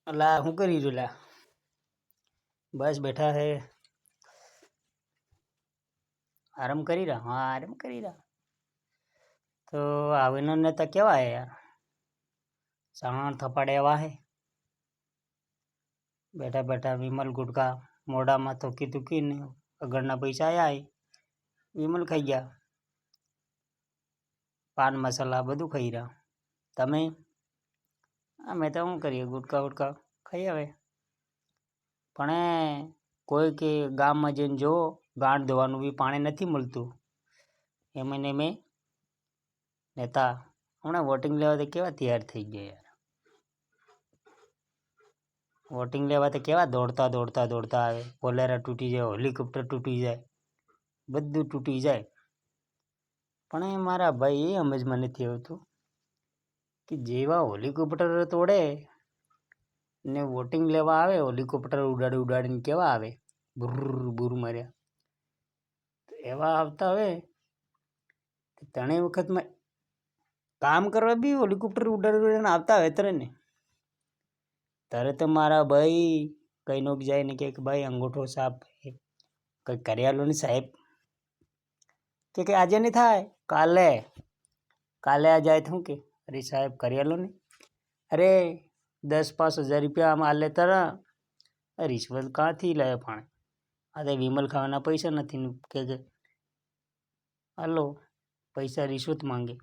અલા શું કરી રહ્યું લા? બસ બેઠા હે, આરામ કરી રહ્યા. હા આરામ કરી રહ્યા. તો આવીને ને તો કેવા હે યાર, સાણ થપાડે એવા હે. બેઠા બેઠા વિમલ ગુટકા મોઢામાં તૂકી તૂકીને આગળના પૈસા આયા હે. વિમલ ખાઈ ગયા, પાન મસાલા બધું ખાઈ રહ્યા. તમે? અમે તો શું કરીએ, ગુટકા ગુટકા ખાઈ આવે. પણ કોઈ કે ગામમાં જઈને જો ગાંઠ ધોવાનું બી પાણી નથી મળતું. એમ મેં નેતા હમણાં વોટિંગ લેવા તો કેવા તૈયાર થઈ ગયા યાર. વોટિંગ લેવા તો કેવા દોડતા દોડતા દોડતા આવે. કોલેરા તૂટી જાય, હેલિકોપ્ટર તૂટી જાય, બધું તૂટી જાય. પણ એ મારા ભાઈ એ સમજમાં નથી આવતું કે જેવા હેલિકોપ્ટર તોડે ને વોટિંગ લેવા આવે, હેલિકોપ્ટર ઉડાડી ઉડાડીને કેવા આવે, બુર બુર માર્યા એવા આવતા હવે. ત્રણેય વખતમાં કામ કરવા બી હેલિકોપ્ટર ઉડાડી ઉડાડીને આવતા હોય તરને. તારે તો મારા ભાઈ કઈ નોક જાય ને કે ભાઈ અંગૂઠો સાપ કઈ કર્યાલો ને સાહેબ કે આજે નહીં થાય, કાલે કાલે આ જાય શું કે અરે સાહેબ કર્યાલો ને. અરે 10-5 હજાર રૂપિયા આમ આલે તરા રિશ્વત ક્યાંથી લે પણ. આ તો વિમલ ખાવાના પૈસા નથી કે હાલો પૈસા રિશ્વત માંગે.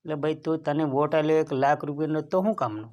એટલે ભાઈ તો તને વોટ આલ્યો 1 લાખ રૂપિયાનો તો શું કામનું?